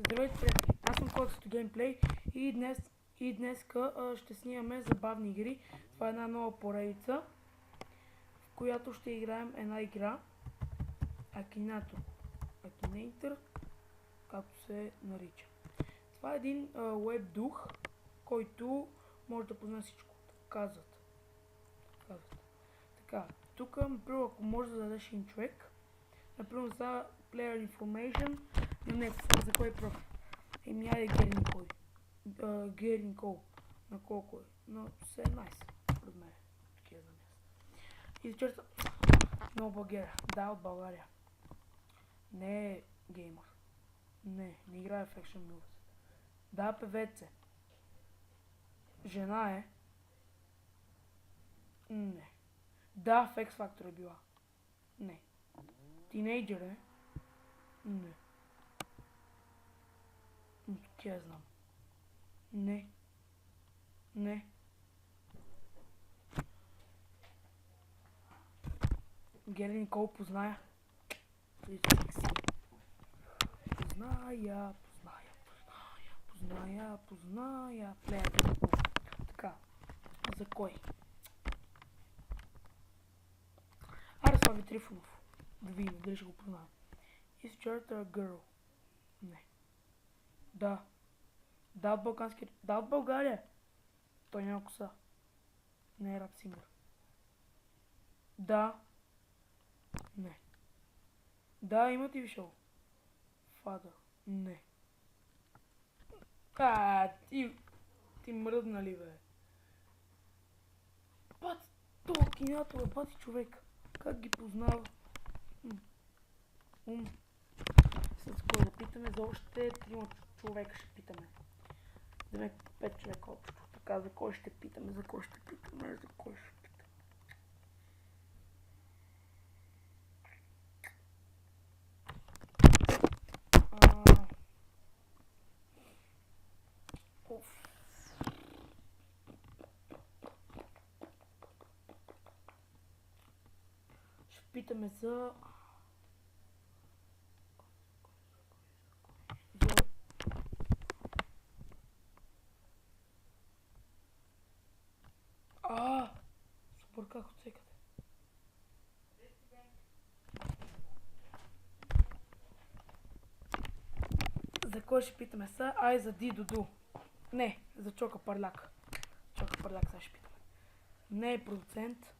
Здравейте, приятели! Аз съм Коксото Геймплей и днес ще снимаме забавни игри. Това е една нова поредица, в която ще играем една игра Akinator, както се нарича. Това е един веб дух, който може да познае всичко. Казват. Така, тук, например, ако може да дадеш един човек, например за Player Information, но не, за кой профил. Айде Гери Никол. На колко е? На 17, пред мен. Такива за място. И зачерта. Но България. Да, от България. Не е геймър. Не играе в Action Movies. Да, певец е. Жена е. Не. Да, в X Factor е била. Не. Тинейджър е. Не. Тя знам. Не. Гели Никол позная. Позная. Плеер. Така. За кой? Слави Трифонов. Да видим, дали ще го познавам. Is Charter a girl? Не. Да. Да, от балкански. Да, от България. Той няма коса. Не е рап сингър. Да. Не. Да, има ти шоу. Father. Не. Ти мръдна ли, бе? Пати, това кинято, бе, пати човек. Как ги познава? С кой да питаме? За още 3 човека ще питаме. За мен 5 човека общо. Така, за кой ще питаме? Ще питаме за... Супер, как отсекате? За кой ще питаме са? За Дидоду. Не, за Чока Парляк. Сега ще питаме. Не е продуцент.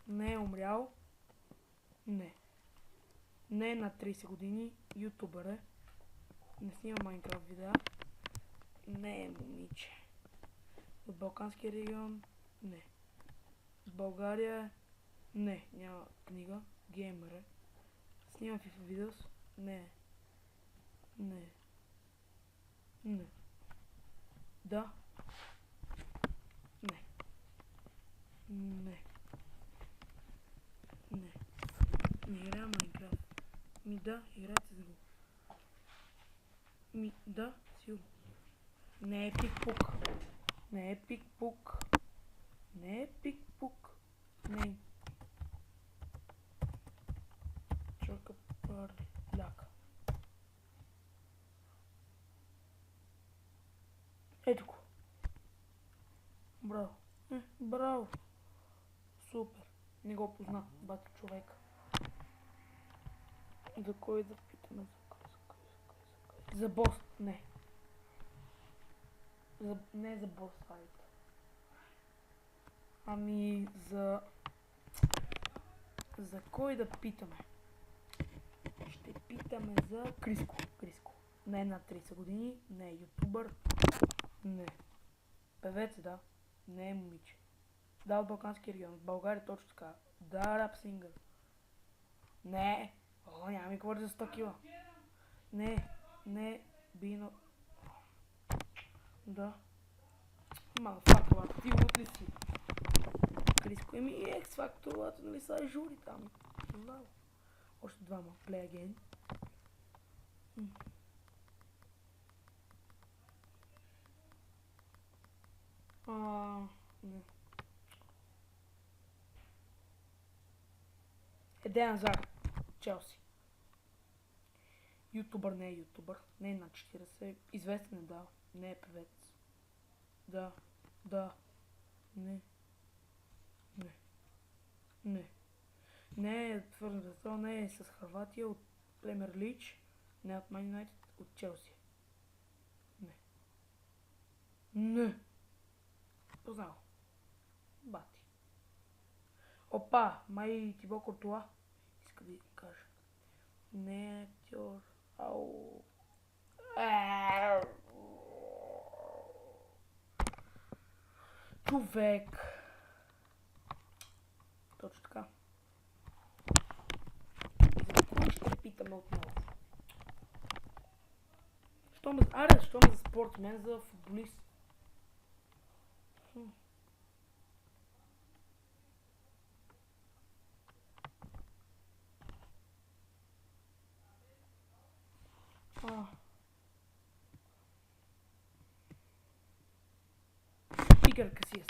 Не е умрял. Не е на 30 години. Ютубър е. Не снима Майнкрафт видеа. Не е момиче. От Балканския регион? Не. От България? Не, няма книга. Геймър е. Снима FIFA видеос? Не. Да. Не. Не играя Майнкрафт. Да, играйте с го. Да, сигурно. Не е пикпук. Не. Чока Парляк. Ето го. Браво. Супер. Не го позна, бати човек. За кой да питаме? За бос? Не. Не за бос сайт. За кой да питаме? Ще питаме за Криско. Не е над 30 години, не е ютубър. Не. Певец, да. Не е момиче. Да, от Балканския регион. От България точно така. Да, рап сингър. Не. Няма ми говори за 100 кила. Не. Бино. Да. Мафакова, ти лут ли си? Криско и X Factor, нали са жури там. Знам. Още двама. Play again. Не. Еден Азар. Челси. Ютубър не е ютубър. Не е над 40. Известен е, да. Не е певец. Да. Да. Не. Не. Не. Не е твърдо за не е с Харватия от Премьер Лич. Не е от Ман Юнайтед, от Челси. Не. Не. Познал. Бати. Опа, май Тибо Куртуа. Иска да кажа. Не е актьор. Ау. Човек. Точно така. За кого ще питаме отново? Що ме за спортсмен, за футболист? Игър Касиас.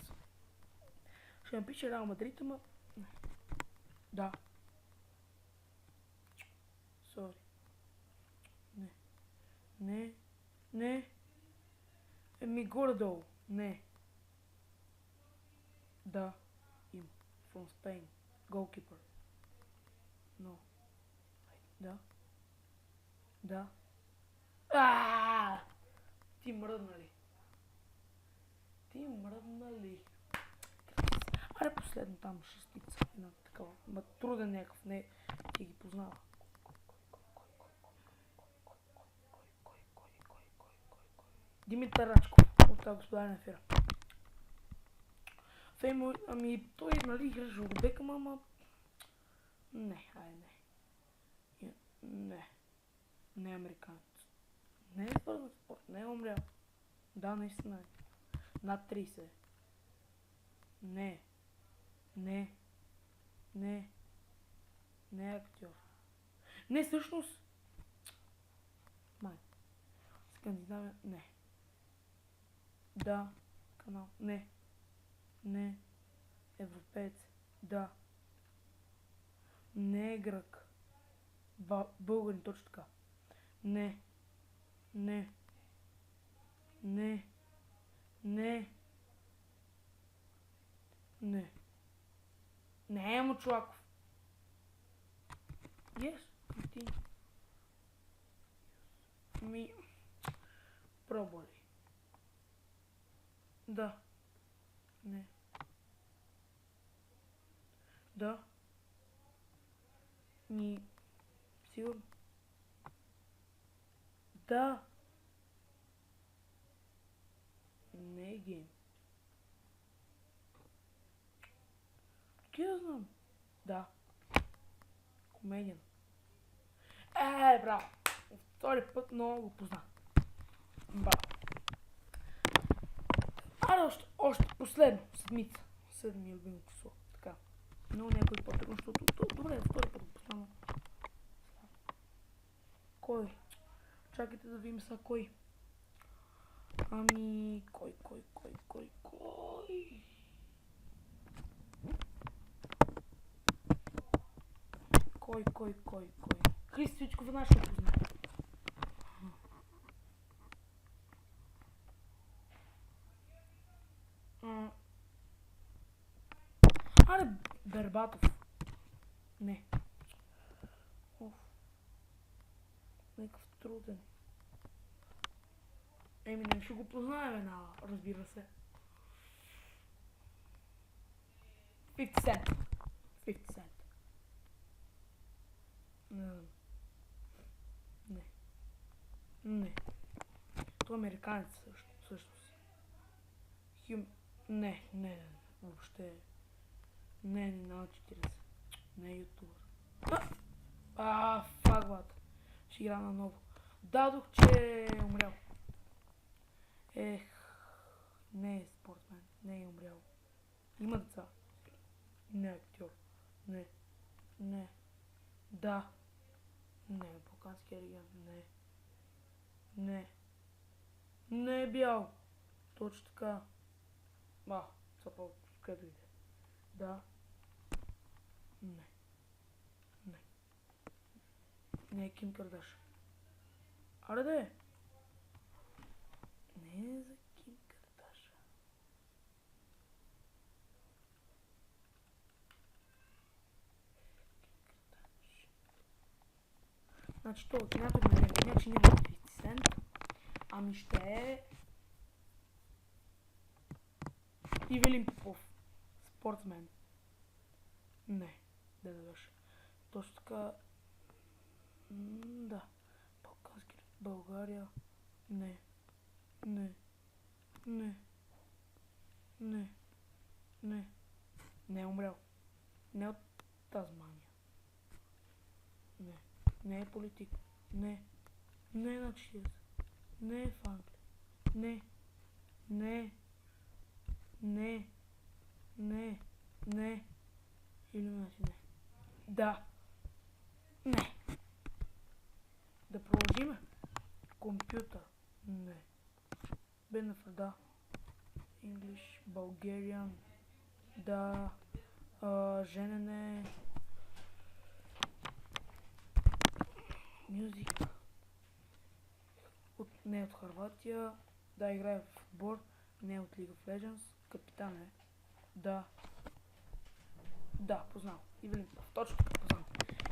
Ще напише Реал Мадрид, ама... Да. Сори. Не. Не. Не. Еми горе-долу. Не. Да. Им. From Spain. Goalkeeper. No. Да. Да. Ти мръдна ли? Аре последно там шестица. Една такава. Ма труден някакъв. Не. Ти ги познава. Димитър Рачков. От тази господа на ефира. Феймо, ами той нали играше от Бекъм, ама... Не, не. Не. Не е американец. Не е свързан спорт, не е умрял. Да, наистина е. Над 30 е. Не. Не. Не. Не е актьор. Не, всъщност. Май. Скандинавия. Не. Да. Канал. Не. Не. Европеец. Да. Не е грък. Българин, точно така. Не. Не. Не. Не. Не. Не е Мочулаков. Yes. Ти. Ми. Пробвали. Да. Не. Да. Ми. Сигурно. Да. Не е гейм. Ки да знам? Да. Комедиан. Браво. Втори път много го позна. Браво. Аре още последно. Седмица. 7 любимо число. Така. Но някой по-трудно, защото... Добре, втори път го познавам. Кой? Чакайте да видим сега кой. Ами... Кой? Кой? Христо Ичков веднага ще го познае. Аре, Бербатов. Не. Някакъв труден. Не ще го познаем веднага, разбира се. 50 Cent. 50 Cent. Не. Това е американец всъщност. Не. Въобще. Не на 40. Не е ютубър. Фак, бат. Ще игра на ново. Дадох, че е умрял. Не е спортсмен. Не е умрял. Има деца. Не е актьор. Не. Да. Не е Балканския регион. Не е бял. Точно така. Цапал, къде иде. Да. Не е Ким Кардашиан. Аре да е. Не е за Ким Кардашиан. Значи то от някой на него, значи няма 50 Cent. Ами ще е... Ивелин Попов. Спортсмен. Не, да беше. Точно така... Да. Балкански... България... Не. Не. Не. Не. Не. Не е умрял. Не от Тазмания. Не. Не е политик. Не. Не е на 40. Не е в Англия. Не. Не. Не. Не. Не. Илюминати не. Да. Не. Да продължиме. Компютър. Не. Бенефър, да. English, Bulgarian, да. Женене. Мюзик. Не от Харватия. Да, играе в отбор. Не от League of Legends. Капитан е. Да. Да, познал. Ивелин Попов. Точно така познал.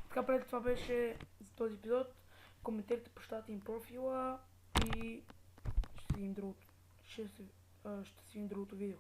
Така, преди това беше за този епизод. Коментирайте, прощате им профила и ще си видим другото видео.